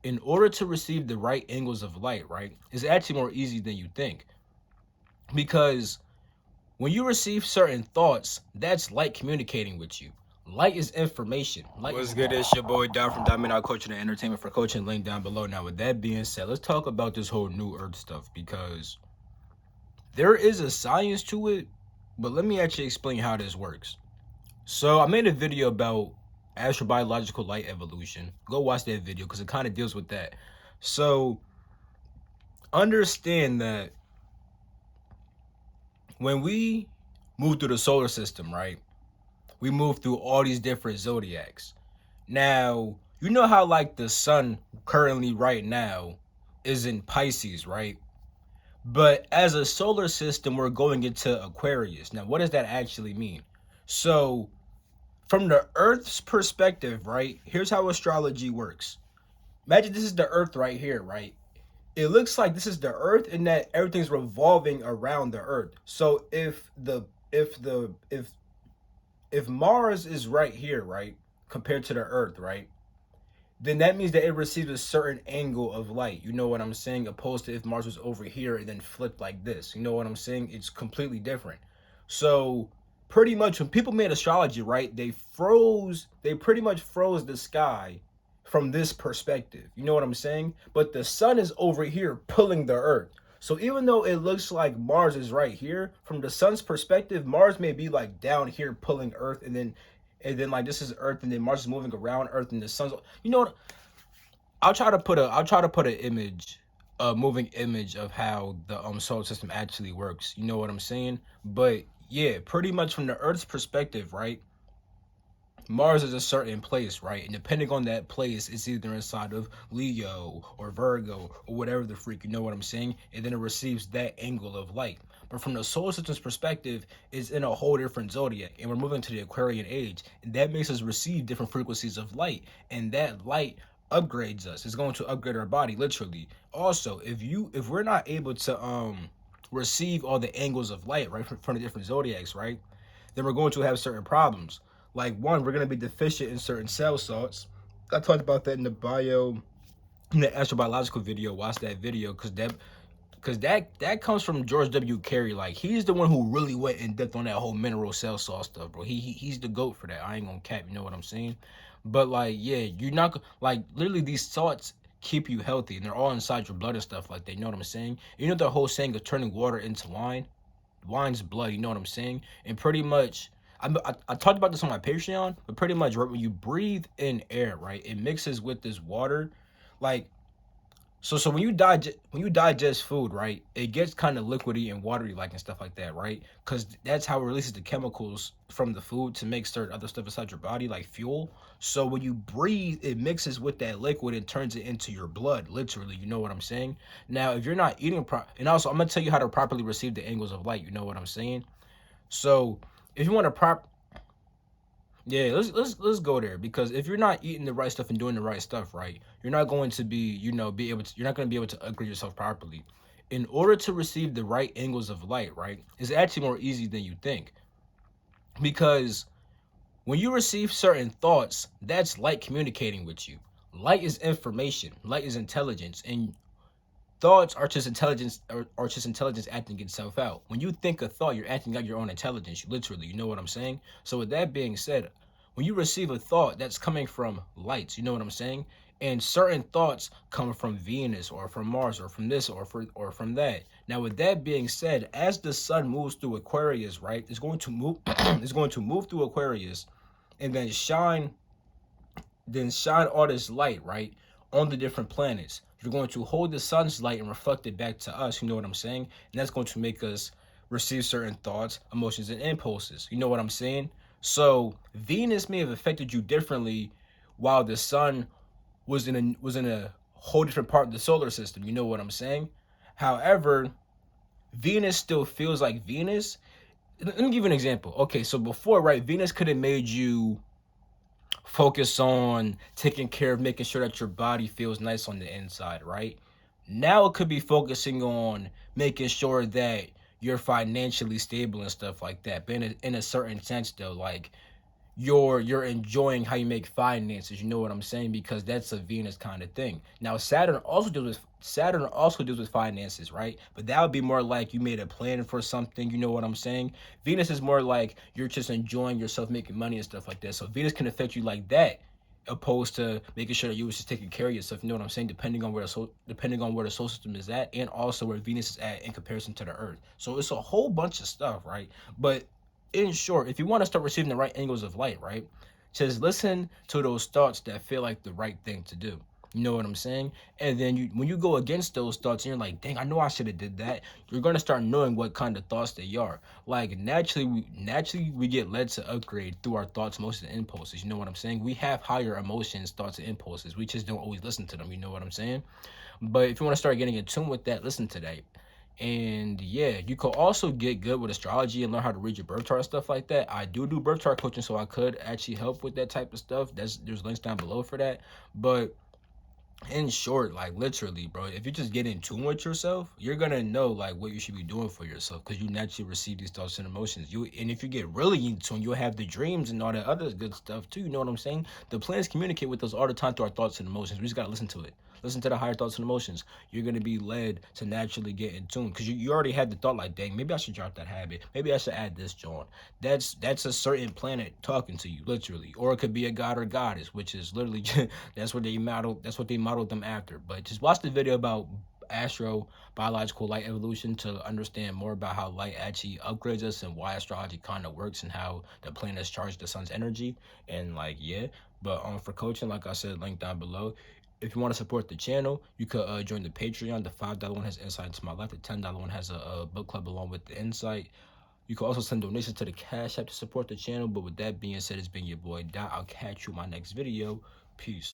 In order to receive the right angles of light, right, it's actually more easy than you think. Because when you receive certain thoughts, that's light communicating with you. Light is information. Light What's good? It's your boy Don from Diamond Out Coaching and Entertainment for Coaching. Link down below. Now, with that being said, let's talk about this whole New Earth stuff because there is a science to it, but let me actually explain how this works. So I made a video about astrobiological light evolution. Go watch that video because it kind of deals with that. So understand that when we move through the solar system, right, we move through all these different zodiacs. Now, you know how like the sun currently right now is in Pisces, right? But as a solar system, we're going into Aquarius. Now, what does that actually mean? So, from the Earth's perspective, right, here's how astrology works. Imagine this is the Earth right here, right? It looks like this is the Earth and that everything's revolving around the Earth. So if Mars is right here, right, compared to the Earth, right, then that means that it receives a certain angle of light. You know what I'm saying? Opposed to if Mars was over here and then flipped like this. You know what I'm saying? It's completely different. So pretty much when people made astrology, right, they pretty much froze the sky from this perspective. You know what I'm saying? But the sun is over here pulling the earth. So even though it looks like Mars is right here, from the sun's perspective, Mars may be like down here pulling earth and then like this is earth and then Mars is moving around earth and the sun's, you know what, I'll try to put an image, a moving image of how the solar system actually works. You know what I'm saying? But yeah, pretty much from the earth's perspective, right, Mars is a certain place, right? And depending on that place, it's either inside of Leo or Virgo or whatever the freak, you know what I'm saying? And then it receives that angle of light. But from the solar system's perspective, it's in a whole different zodiac. And we're moving to the Aquarian age. And that makes us receive different frequencies of light. And that light upgrades us. It's going to upgrade our body, literally. Also, if we're not able to receive all the angles of light, right, from the different zodiacs, right, then we're going to have certain problems. Like one, we're going to be deficient in certain cell salts. I talked about that in the astrobiological video. Watch that video because that comes from George W. Carey. Like he's the one who really went in depth on that whole mineral cell salt stuff, bro. He's the goat for that. I ain't gonna cap. You know what I'm saying? But like, yeah, you're not like literally these salts keep you healthy and they're all inside your blood and stuff like that. You know what I'm saying? You know the whole saying of turning water into wine. Wine's blood. You know what I'm saying? And pretty much, I talked about this on my Patreon, but pretty much right, when you breathe in air, right, it mixes with this water, like so when you digest food, right, it gets kind of liquidy and watery like and stuff like that, right? Because that's how it releases the chemicals from the food to make certain other stuff inside your body, like fuel. So when you breathe, it mixes with that liquid and turns it into your blood, literally. You know what I'm saying? Now, if you're not eating and also I'm gonna tell you how to properly receive the angles of light. You know what I'm saying? So if you want to yeah, let's go there because if you're not eating the right stuff and doing the right stuff, right, you're not going to be, you're not going to be able to upgrade yourself properly. In order to receive the right angles of light, right, it's actually more easy than you think. Because when you receive certain thoughts, that's light communicating with you. Light is information, light is intelligence, and thoughts are just intelligence acting itself out. When you think a thought, you're acting out your own intelligence. You literally, you know what I'm saying? So with that being said, when you receive a thought that's coming from lights, you know what I'm saying? And certain thoughts come from Venus or from Mars or from this or from that. Now with that being said, as the sun moves through Aquarius, right, it's going to move it's going to move through Aquarius and then shine all this light, right, on the different planets. You're going to hold the sun's light and reflect it back to us, you know what I'm saying? And that's going to make us receive certain thoughts, emotions, and impulses. You know what I'm saying? So Venus may have affected you differently while the sun was in a whole different part of the solar system. You know what I'm saying? However, Venus still feels like Venus. Let me give you an example. Okay, so before, right, Venus could have made you focus on taking care of making sure that your body feels nice on the inside, right? Now it could be focusing on making sure that you're financially stable and stuff like that. But in a certain sense, though, like you're enjoying how you make finances. You know what I'm saying? Because that's a Venus kind of thing. Now Saturn also deals with finances, right? But that would be more like you made a plan for something. You know what I'm saying? Venus is more like you're just enjoying yourself, making money and stuff like that. So Venus can affect you like that, opposed to making sure that you was just taking care of yourself. You know what I'm saying? Depending on where the solar system is at, and also where Venus is at in comparison to the Earth. So it's a whole bunch of stuff, right? But in short, if you want to start receiving the right angles of light, right, just listen to those thoughts that feel like the right thing to do. You know what I'm saying? And then when you go against those thoughts and you're like, dang, I know I should have did that. You're gonna start knowing what kind of thoughts they are. Like naturally we get led to upgrade through our thoughts, emotions, and impulses. You know what I'm saying? We have higher emotions, thoughts, and impulses. We just don't always listen to them. You know what I'm saying? But if you want to start getting in tune with that, listen to that. And yeah, you could also get good with astrology and learn how to read your birth chart and stuff like that. I do birth chart coaching, so I could actually help with that type of stuff. There's links down below for that. But in short, like literally, bro, if you just get in tune with yourself, you're gonna know like what you should be doing for yourself, because you naturally receive these thoughts and emotions. And if you get really in tune, you'll have the dreams and all that other good stuff too. You know what I'm saying? The plants communicate with us all the time through our thoughts and emotions. We just gotta listen to it. Listen to the higher thoughts and emotions. You're gonna be led to naturally get in tune, because you already had the thought like, dang, maybe I should drop that habit. Maybe I should add this joint. That's a certain planet talking to you, literally. Or it could be a god or goddess, which is literally that's what they modeled them after. But just watch the video about astro biological light evolution to understand more about how light actually upgrades us and why astrology kind of works and how the planets charge the sun's energy. And like, yeah. But for coaching, like I said, link down below. If you want to support the channel, you could join the Patreon. The $5 one has insight into my life. The $10 one has a book club along with the insight. You can also send donations to the Cash App to support the channel. But with that being said, it's been your boy Dot. I'll catch you in my next video. Peace.